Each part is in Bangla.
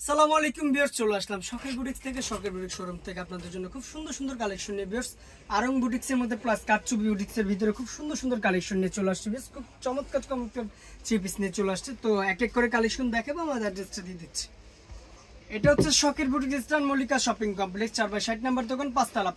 সালামু আলাইকুম ভিউয়ার্স, চলে আসলাম শখের বুটিক্স থেকে। শখের বুটিক্স শোরুম থেকে আপনাদের জন্য খুব সুন্দর সুন্দর কালেকশন নিয়ে ভিউয়ার্স, আরং বুটিক্সের মধ্যে প্লাস কাটচু বুটিক্সের ভিতরে খুব সুন্দর সুন্দর কালেকশন নিয়ে চলে আসছে। ভিউয়ার্স খুব চমৎকার থ্রি পিস নিয়ে চলে আসছে। তো এক এক করে কালেকশন দেখাবো, আমাদের অ্যাড্রেসটা দিয়ে দিচ্ছি। এটা হচ্ছে শখের boutiques eastern Mallika shopping complex 4/60 নম্বর দোকান, পাঁচতলা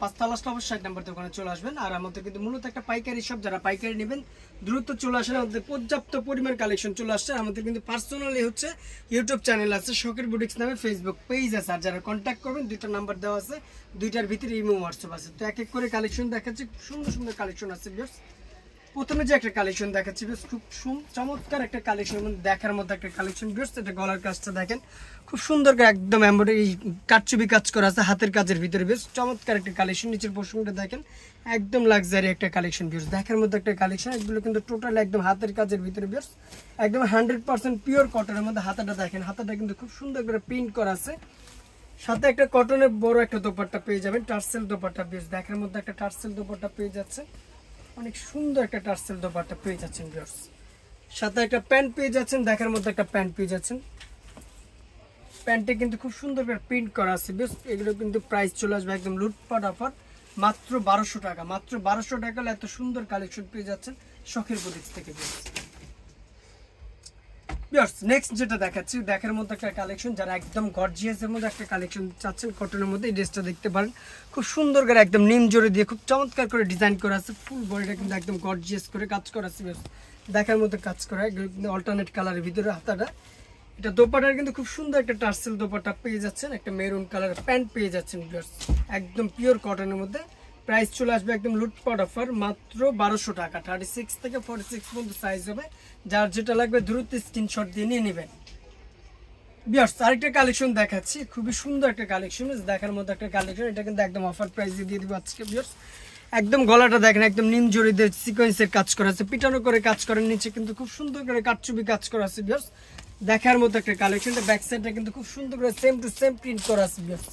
অবশ্যই 60 নম্বর দোকানে চলে আসবেন। আর আমাদের কিন্তু মূলত একটা পাইকারি শপ, যারা পাইকারি নেবেন দ্রুত চলে আসেন। আমাদের পর্যাপ্ত পরিমাণ কালেকশন চলে আসছে। আমাদের কিন্তু পার্সোনালি হচ্ছে ইউটিউব চ্যানেল আছে, শখের বুটিক্স নামে ফেসবুক পেজ আছে। আর যারা কন্ট্যাক্ট করবেন, দুইটা নাম্বার দেওয়া আছে, দুইটার ভিতরে ইমো হোয়াটসঅ্যাপ আছে। তো এক এক করে কালেকশন দেখাচ্ছি, খুব সুন্দর সুন্দর কালেকশন আছে ভিউয়ার্স। প্রথমে যে একটা কালেকশন দেখাচ্ছি বেশ খুব চমৎকার একটা কালেকশন, দেখার মধ্যে একটা কালেকশন বেশ। এটা গলার কাজটা দেখেন খুব সুন্দর করে একদম এমব্রয়ডারি কাটচুবি কাজ করা আছে হাতের কাজের ভিতরে, বেশ চমৎকার একটা কালেকশন। নিচের পোর্শনটা দেখেন একদম লাক্সারি একটা কালেকশন বেশ, দেখার মধ্যে একটা কালেকশন। এগুলো কিন্তু টোটাল একদম হাতের কাজের ভিতরে বেশ, একদম 100% পিওর কটনের মধ্যে। হাতাটা দেখেন, হাতাটা কিন্তু খুব সুন্দর করে প্রিন্ট করা আছে। সাথে একটা কটনের বড় একটা দোপাট্টা পেয়ে যাবেন, টার্সেল দোপাট্টা বেশ, দেখার মধ্যে একটা টার্সেল দোপাট্টা পেয়ে যাচ্ছে। অনেক সুন্দর একটা টার্সেল দোপাট্টা পেয়ে যাচ্ছেন ভিউয়ার্স। সাথে একটা প্যান্ট পেয়ে যাচ্ছেন, দেখার মধ্যে একটা প্যান্ট পেয়ে যাচ্ছেন। প্যান্টে কিন্তু খুব সুন্দর করে প্রিন্ট করা আছে বেশ। এগুলো কিন্তু প্রাইস চলে আসবে একদম লুটপাট অফার, মাত্র 1200 টাকা। মাত্র 1200 টাকা এত সুন্দর কালেকশন পেয়ে যাচ্ছেন শখের বুটিক্স থেকে ভিউয়ার্স। নেক্সট যেটা দেখাচ্ছি, দেখার মধ্যে একটা কালেকশন, যারা একদম গর্জিয়াসের মধ্যে একটা কালেকশন চাচ্ছেন কটনের মধ্যে, এই ড্রেসটা দেখতে পারেন। খুব সুন্দর করে একদম নিম জড়ি দিয়ে খুব চমৎকার করে ডিজাইন করা আছে। ফুল বডিটা কিন্তু একদম গর্জিয়াস করে কাজ করা আছে বেশ, দেখার মধ্যে কাজ করা। এগুলো কিন্তু অল্টারনেট কালারের ভিতরে হাতাটা। এটা দোপাটার কিন্তু খুব সুন্দর একটা টার্সেল দোপাটা পেয়ে যাচ্ছেন। একটা মেরুন কালারের প্যান্ট পেয়ে যাচ্ছেন ভিউয়ার্স, একদম পিওর কটনের মধ্যে। প্রাইস চলে আসবে একদম লুটপাট অফার, মাত্র 1200 টাকা। 36 থেকে 46 পর্যন্ত সাইজ হবে। যার যেটা লাগবে দ্রুত স্ক্রিনশট দিয়ে নিয়ে নেবেন ভিউয়ার্স। আরেকটা কালেকশন দেখাচ্ছি, খুবই সুন্দর একটা কালেকশন, দেখার মধ্যে একটা কালেকশন। এটা কিন্তু একদম অফার প্রাইসে দিয়ে দিব আজকে ভিউয়ার্স। একদম গলাটা দেখেন একদম নিম জড়িদের সিকোয়েন্সের কাজ করা আছে, পিটানো করে কাজ করেন। নিচে কিন্তু খুব সুন্দর করে কাটচুবি কাজ করা আছে ভিউয়ার্স, দেখার মতো একটা কালেকশন। ব্যাক সাইডটা কিন্তু খুব সুন্দর করে সেম টু সেম প্রিন্ট করা আছে ভিউয়ার্স।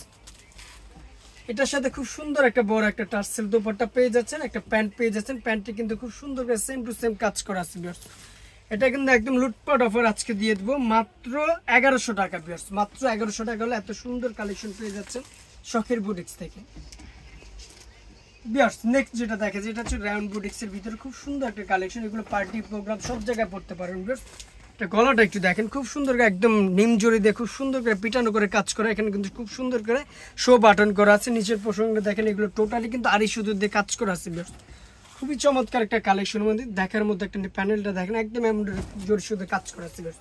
এটার সাথে খুব সুন্দর একটা বড় একটা টার্সেল দোপাট্টা পেয়ে যাচ্ছেন, একটা প্যান্ট পেয়ে যাচ্ছেন। প্যান্টটি কিন্তু খুব সুন্দর করে সেম টু সেম কাজ করা আছে ভিউয়ার্স। এটা কিন্তু একদম লুটপাট অফার আজকে দিয়ে দেবো, মাত্র 1100 টাকা ভিউয়ার্স। মাত্র 1100 টাকা হলে এত সুন্দর কালেকশন পেয়ে যাচ্ছেন শখের বুটিক্স থেকে ভিউয়ার্স। নেক্সট যেটা দেখে, যেটা হচ্ছে রাউন্ড বুটিক্সের ভিতরে খুব সুন্দর একটা কালেকশন। এগুলো পার্টি প্রোগ্রাম সব জায়গায় পড়তে পারেন ভিউয়ার্স। এটা গলাটা একটু দেখেন, খুব সুন্দর করে একদম নিম জড়ি দিয়ে খুব সুন্দর করে পিটানো করে কাজ করা। এখানে কিন্তু খুব সুন্দর করে শো বাটন করা আছে। নিচের প্রসঙ্গে দেখেন এগুলো টোটালি কিন্তু আড়ি সুতো দিয়ে কাজ করা আছে ভিউয়ার্স। খুবই চমৎকার একটা কালেকশনের মধ্যে, দেখার মধ্যে একটা প্যানেলটা দেখেন একদম জড়ি সুতো কাজ করা আছে ভিউয়ার্স।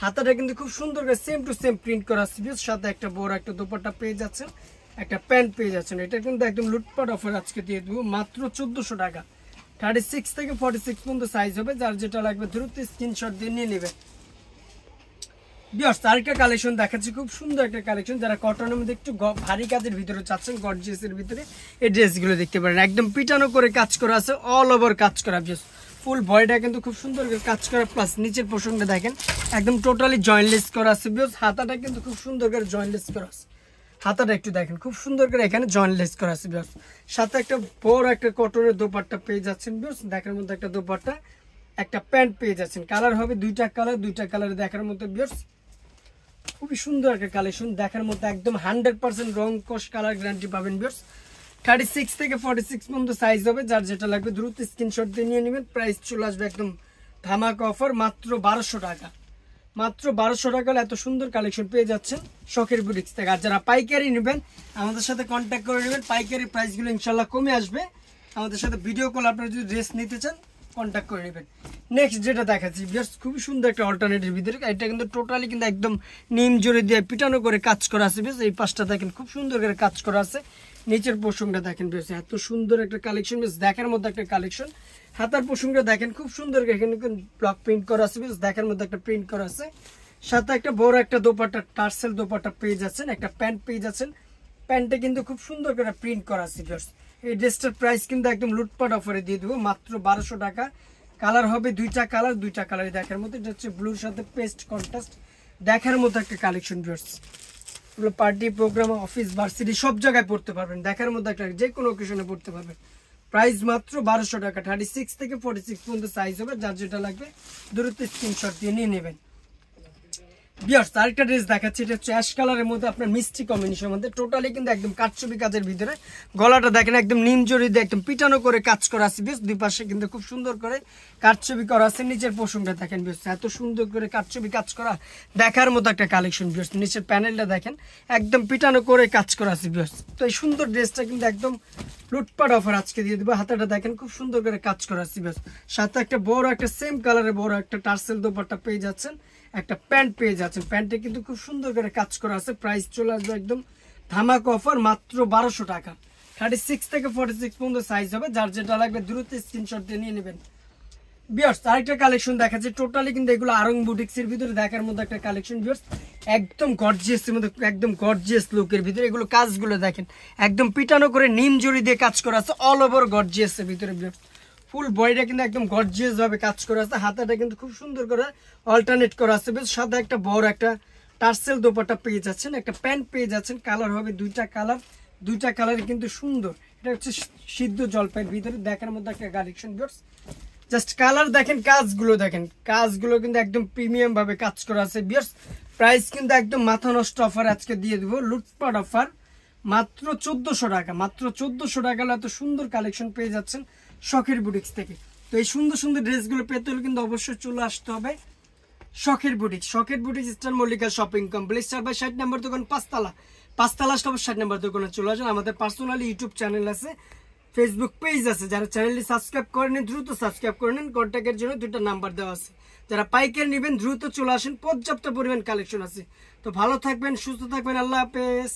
হাতাটা কিন্তু খুব সুন্দর করে সেম টু সেম প্রিন্ট করা আছে ভিউয়ার্স। সাথে একটা বড় একটা দোপাট্টা পেয়ে যাচ্ছেন, একটা প্যান্ট পেয়ে যাচ্ছেন। এটা কিন্তু একদম লুটপাট অফার আজকে দিয়ে দেবো, মাত্র 1400 টাকা। 36 থেকে 46 পর্যন্ত সাইজ হবে। যার যেটা লাগবে দ্রুত স্ক্রিনশট দিয়ে নিয়ে নেবে ভিউয়ার্স। আরেকটা কালেকশন দেখাচ্ছি, খুব সুন্দর একটা কালেকশন। যারা কটনের মধ্যে একটু ভারী কাজের ভিতরে চাচ্ছেন, গর্জিয়াসের ভিতরে, এই ড্রেসগুলো দেখতে পারেন। একদম পিটানো করে কাজ করা আছে, অল ওভার কাজ করা ভিউয়ার্স। ফুল বডিটা কিন্তু খুব সুন্দর করে কাজ করা, প্লাস নিচের পোর্শনটা দেখেন একদম টোটালি জয়েন্টলেস করা আছে ভিউয়ার্স। হাতাটা কিন্তু খুব সুন্দর করে জয়েন্টলেস করা আছে। হাতাটা একটু দেখেন খুব সুন্দর করে এখানে জয়েন্টলেস করা আছে ভিউয়ার্স। সাথে একটা বড় একটা কটনের দোপাট্টা পেয়ে যাচ্ছেন ভিউয়ার্স, দেখার মধ্যে একটা দোপাট্টা, একটা প্যান্ট পেয়ে যাচ্ছেন। কালার হবে দুইটা কালার দেখার মতো ভিউয়ার্স। খুবই সুন্দর একটা কালেকশন, দেখার মতো একদম 100% রং কস কালার গ্যারান্টি পাবেন ভিউয়ার্স। 36 থেকে 46 পর্যন্ত সাইজ হবে। যার যেটা লাগবে দ্রুত স্ক্রিনশট দিয়ে নিয়ে নেবেন। প্রাইস চলে আসবে একদম ধামাকা অফার, মাত্র 1200 টাকা। মাত্র 1200 টাকা হলে এত সুন্দর কালেকশন পেয়ে যাচ্ছেন শখের বুটিক্স থেকে। আর যারা পাইকারি নেবেন আমাদের সাথে কন্ট্যাক্ট করে নেবেন, পাইকারি প্রাইসগুলো ইনশাল্লাহ কমে আসবে। আমাদের সাথে ভিডিও কল আপনারা যদি ড্রেস নিতে চান কন্ট্যাক্ট করে নেবেন। নেক্সট যেটা দেখাচ্ছি ভিউয়ার্স, খুবই সুন্দর একটা অল্টারনেটিভ ভিতরে। এটা কিন্তু টোটালি কিন্তু একদম নিম জড়ি দিয়ে পিটানো করে কাজ করা আছে বেশ। এই পাশটা দেখেন খুব সুন্দর করে কাজ করা আছে। নিচের পোর্শনটা দেখেন বেশ, এত সুন্দর একটা কালেকশন বেশ, দেখার মধ্যে একটা কালেকশন। হাতার পোর্শনটা দেখেন খুব সুন্দর, এখানে ব্লক প্রিন্ট করা আছে বেশ, দেখার মধ্যে একটা প্রিন্ট করা আছে। সাথে একটা বড় একটা দোপাট্টা টার্সেল দোপাট্টা পেয়ে যাচ্ছেন, একটা প্যান্ট পেয়ে যাচ্ছেন। প্যান্টে কিন্তু খুব সুন্দর করে প্রিন্ট করা আছে ভিউয়ার্স। এই ড্রেসটার প্রাইস কিন্তু একদম লুটপাট অফারে দিয়ে দেবো, মাত্র 1200 টাকা। কালার হবে দুইটা কালার দেখার মতো। এটা হচ্ছে ব্লুর সাথে পেস্ট কন্ট্রাস্ট, দেখার মতো একটা কালেকশন ভিউয়ার্স। এগুলো পার্টি প্রোগ্রাম, অফিস, ভার্সিটি সব জায়গায় পড়তে পারবেন, দেখার মধ্যে একটা যে কোনো অকেশনে পড়তে পারবেন। প্রাইস মাত্র 1200 টাকা। 36 থেকে 46 পর্যন্ত সাইজ হবে। যার যেটা লাগবে দ্রুত স্ক্রিনশট দিয়ে নিয়ে নেবেন। ভিউয়ার্স আরেকটা ড্রেস দেখাচ্ছি, এটা হচ্ছে অ্যাশ কালারের মধ্যে আপনার মিষ্টি কম্বিনেশনের মধ্যে, টোটালি কিন্তু একদম কাটছবি কাজের ভিতরে। গলাটা দেখেন একদম নিম জড়ি দিয়ে একদম পিটানো করে কাজ করা আছে ভিউয়ার্স, দুই পাশে কিন্তু খুব সুন্দর করে কাটছবি করা আছে। নিচের পোর্শনটা দেখেন ভিউয়ার্স, এত সুন্দর করে কাটছবি কাজ করা, দেখার মতো একটা কালেকশন ভিউয়ার্স। নিচের প্যানেলটা দেখেন একদম পিটানো করে কাজ করা আছে ভিউয়ার্স। তো এই সুন্দর ড্রেসটা কিন্তু একদম লুটপাট অফার আজকে দিয়ে দেবো। হাতাটা দেখেন খুব সুন্দর করে কাজ করা আছে ভিউয়ার্স, সাথে একটা বড় একটা সেম কালারের বড় একটা টার্সেল দোপাট্টা পেয়ে যাচ্ছেন, একটা প্যান্ট পেয়ে যাচ্ছেন। প্যান্টে কিন্তু খুব সুন্দর করে কাজ করা আছে। প্রাইস চলে আসবে একদম ধামাকা অফার মাত্র 1200 টাকা। 36 থেকে 46 পর্যন্ত সাইজ হবে, যার যেটা লাগবে দ্রুত স্ক্রিনশট দিয়ে নিয়ে নেবেন। ভিউয়ার্স আরেকটা কালেকশন দেখাচ্ছে, টোটালি কিন্তু এগুলো আরং বুটিক্সের ভিতরে দেখার মধ্যে একটা কালেকশন ভিউয়ার্স, একদম গর্জিয়াস এর মধ্যে, একদম গর্জিয়াস লুকের ভিতরে। এগুলো কাজগুলো দেখেন একদম পিটানো করে নিম জড়ি দিয়ে কাজ করা আছে, অল ওভার গর্জিয়াস এর ভিতরে ভিউয়ার্স। ফুল বডিটা কিন্তু একদম গর্জিয়াস ভাবে কাজ করা আছে। হাতাটা কিন্তু খুব সুন্দর করে অল্টারনেট করা আছে বেশ, সাথে একটা বড় একটা টার্সেল দোপাট্টা পেয়ে যাচ্ছেন, একটা প্যান্ট পেয়ে যাচ্ছেন। কালার হবে দুইটা কালার কিন্তু সুন্দর। এটা হচ্ছে সিদ্ধ জলপাইয়ের ভিতরে দেখার মধ্যে একটা কালেকশন ভিউয়ার্স। জাস্ট কালার দেখেন, কাজগুলো কিন্তু একদম প্রিমিয়াম ভাবে কাজ করা আছে ভিউয়ার্স। প্রাইস কিন্তু একদম মাথা নষ্ট অফার আজকে দিয়ে দেবো, লুটপাট অফার মাত্র 1400 টাকা। মাত্র 1400 টাকা এত সুন্দর কালেকশন পেয়ে যাচ্ছেন শখের বুটিক্স থেকে। তো এই সুন্দর সুন্দর ড্রেসগুলো পেতে হলে কিন্তু অবশ্যই চলে আসতে হবে শখের boutiques star Mallika shopping complex 4/60 নম্বর দোকান, পাঁচতলা স্টপ 60 নম্বর দোকানে চলে আসেন। আমাদের পার্সোনালি ইউটিউব চ্যানেল আছে, ফেসবুক পেজ আছে, যারা চ্যানেলটি সাবস্ক্রাইব করেন দ্রুত সাবস্ক্রাইব করে নেন। কন্ট্যাক্টের জন্য 2টা নাম্বার দেওয়া আছে, যারা পাইকারি নেবেন দ্রুত চলে আসেন, পর্যাপ্ত পরিমাণ কালেকশন আছে। তো ভালো থাকবেন, সুস্থ থাকবেন, আল্লাহ হাফেজ।